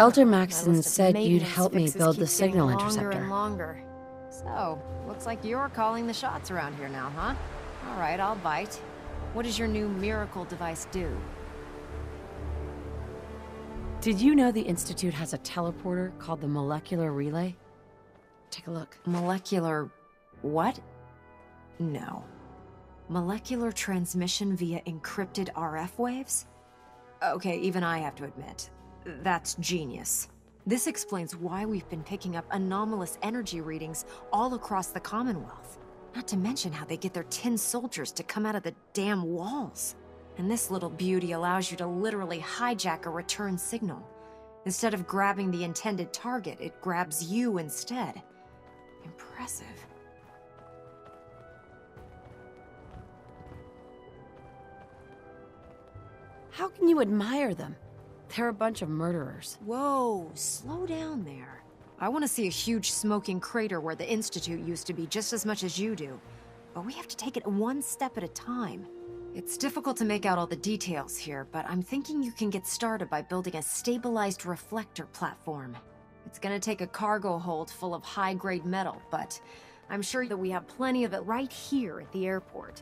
Elder My Maxon list of said you'd maintenance help me fixes build the keeps getting signal longer interceptor. and longer. So, looks like you're calling the shots around here now, huh? All right, I'll bite. What does your new miracle device do? Did you know the Institute has a teleporter called the Molecular Relay? Take a look. Molecular... what? No. Molecular transmission via encrypted RF waves? Okay, even I have to admit, that's genius. This explains why we've been picking up anomalous energy readings all across the Commonwealth. Not to mention how they get their tin soldiers to come out of the damn walls. And this little beauty allows you to literally hijack a return signal. Instead of grabbing the intended target, it grabs you instead. Impressive. How can you admire them? They're a bunch of murderers. Whoa, slow down there. I want to see a huge smoking crater where the Institute used to be just as much as you do. But we have to take it one step at a time. It's difficult to make out all the details here, but I'm thinking you can get started by building a stabilized reflector platform. It's gonna take a cargo hold full of high-grade metal, but I'm sure that we have plenty of it right here at the airport.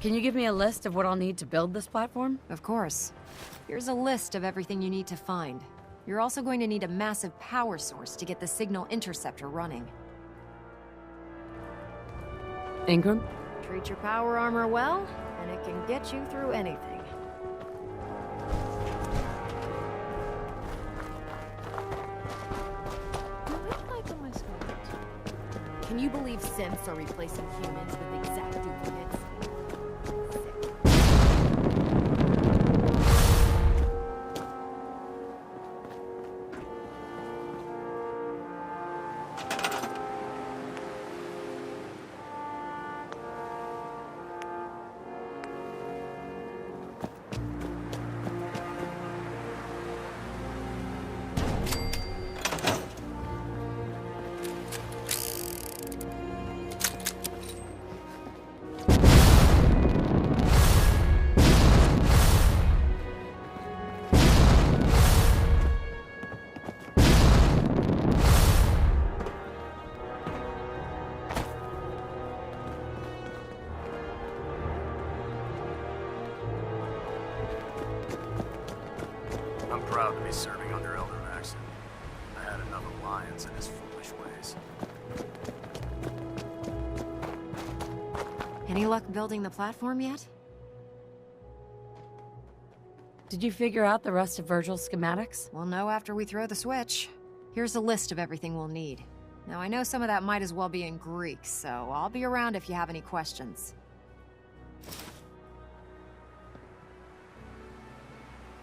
Can you give me a list of what I'll need to build this platform? Of course. Here's a list of everything you need to find. You're also going to need a massive power source to get the signal interceptor running. Ingram? Treat your power armor well, and it can get you through anything. Can you believe synths are replacing humans with exact duplicates? I'm proud to be serving under Elder Maxon. I had enough of Lyons and his foolish ways. Any luck building the platform yet? Did you figure out the rest of Virgil's schematics? We'll know after we throw the switch. Here's a list of everything we'll need. Now, I know some of that might as well be in Greek, so I'll be around if you have any questions.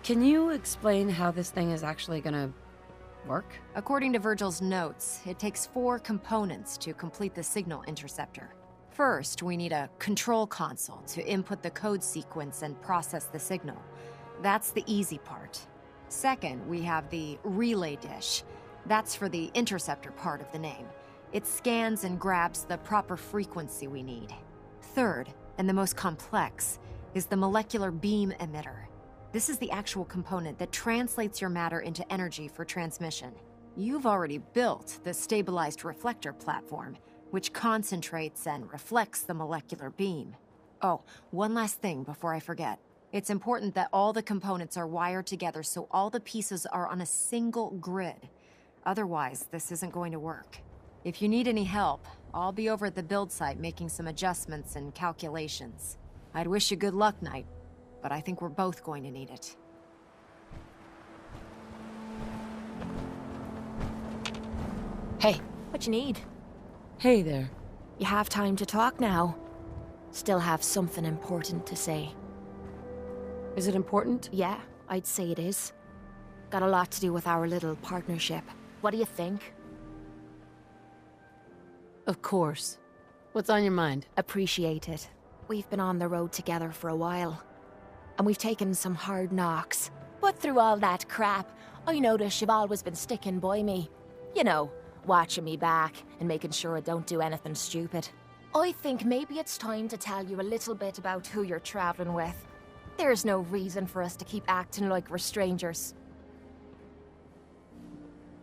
Can you explain how this thing is actually gonna work? According to Virgil's notes, it takes 4 components to complete the signal interceptor. First, we need a control console to input the code sequence and process the signal. That's the easy part. Second, we have the relay dish. That's for the interceptor part of the name. It scans and grabs the proper frequency we need. Third, and the most complex, is the molecular beam emitter. This is the actual component that translates your matter into energy for transmission. You've already built the stabilized reflector platform, which concentrates and reflects the molecular beam. Oh, one last thing before I forget. It's important that all the components are wired together so all the pieces are on a single grid. Otherwise, this isn't going to work. If you need any help, I'll be over at the build site making some adjustments and calculations. I'd wish you good luck, Knight, but I think we're both going to need it. Hey, what you need? Hey there. You have time to talk now? Still have something important to say. Is it important? Yeah, I'd say it is. Got a lot to do with our little partnership. What do you think? Of course. What's on your mind? Appreciate it. We've been on the road together for a while. And we've taken some hard knocks. But through all that crap, I notice you've always been sticking by me. You know, watching me back and making sure I don't do anything stupid. I think maybe it's time to tell you a little bit about who you're traveling with. There's no reason for us to keep acting like we're strangers.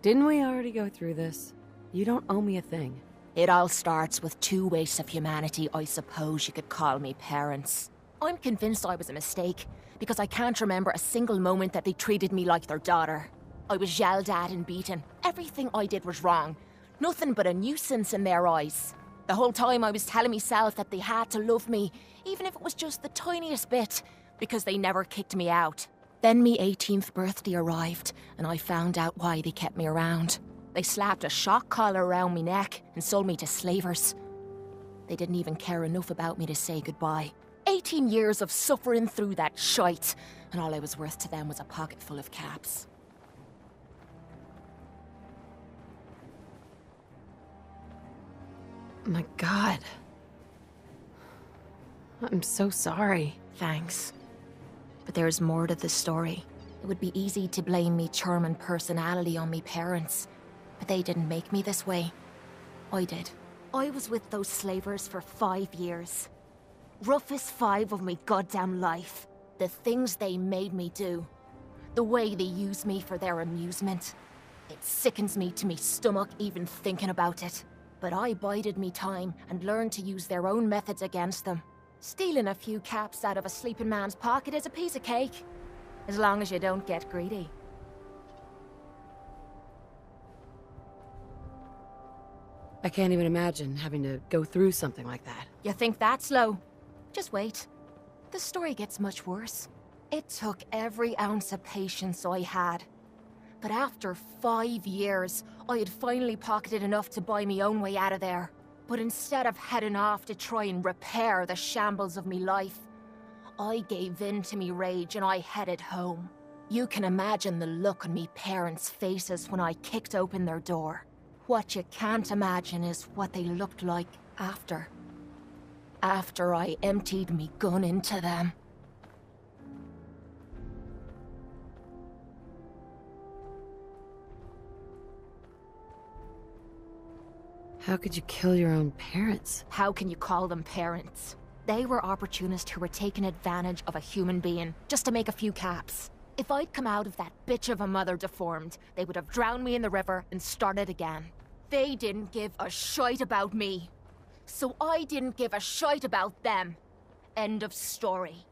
Didn't we already go through this? You don't owe me a thing. It all starts with two wastes of humanity I suppose you could call me parents. I'm convinced I was a mistake, because I can't remember a single moment that they treated me like their daughter. I was yelled at and beaten. Everything I did was wrong. Nothing but a nuisance in their eyes. The whole time I was telling myself that they had to love me, even if it was just the tiniest bit, because they never kicked me out. Then me 18th birthday arrived, and I found out why they kept me around. They slapped a shock collar around me neck and sold me to slavers. They didn't even care enough about me to say goodbye. 18 years of suffering through that shite, and all I was worth to them was a pocket full of caps. My God. I'm so sorry. Thanks. But there's more to the story. It would be easy to blame me charming personality on me parents, but they didn't make me this way. I did. I was with those slavers for 5 years. Roughest 5 of my goddamn life. The things they made me do. The way they used me for their amusement. It sickens me to me stomach even thinking about it. But I bided me time and learned to use their own methods against them. Stealing a few caps out of a sleeping man's pocket is a piece of cake. As long as you don't get greedy. I can't even imagine having to go through something like that. You think that's low? Just wait. The story gets much worse. It took every ounce of patience I had. But after 5 years, I had finally pocketed enough to buy me own way out of there. But instead of heading off to try and repair the shambles of me life, I gave in to me rage and I headed home. You can imagine the look on me parents' faces when I kicked open their door. What you can't imagine is what they looked like after. After I emptied me gun into them. How could you kill your own parents? How can you call them parents? They were opportunists who were taking advantage of a human being just to make a few caps. If I'd come out of that bitch of a mother deformed, they would have drowned me in the river and started again. They didn't give a shite about me. So I didn't give a shite about them. End of story.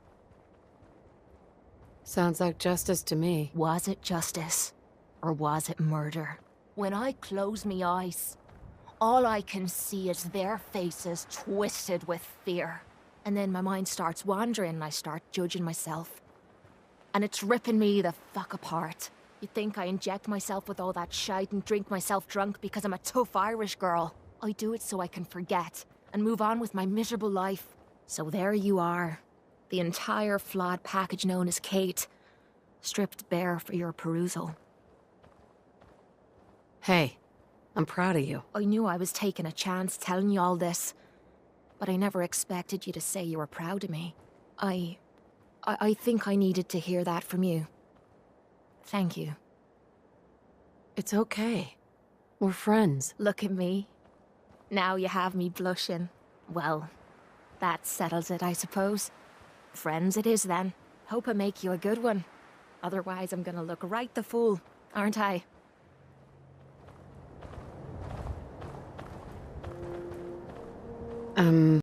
Sounds like justice to me. Was it justice? Or was it murder? When I close me eyes, all I can see is their faces twisted with fear. And then my mind starts wandering and I start judging myself. And it's ripping me the fuck apart. You think I inject myself with all that shite and drink myself drunk because I'm a tough Irish girl. I do it so I can forget and move on with my miserable life. So there you are. The entire flawed package known as Kate. Stripped bare for your perusal. Hey, I'm proud of you. I knew I was taking a chance telling you all this. But I never expected you to say you were proud of me. I think I needed to hear that from you. Thank you. It's okay. We're friends. Look at me. Now you have me blushing. Well, that settles it, I suppose. Friends it is, then. Hope I make you a good one. Otherwise, I'm gonna look right the fool, aren't I?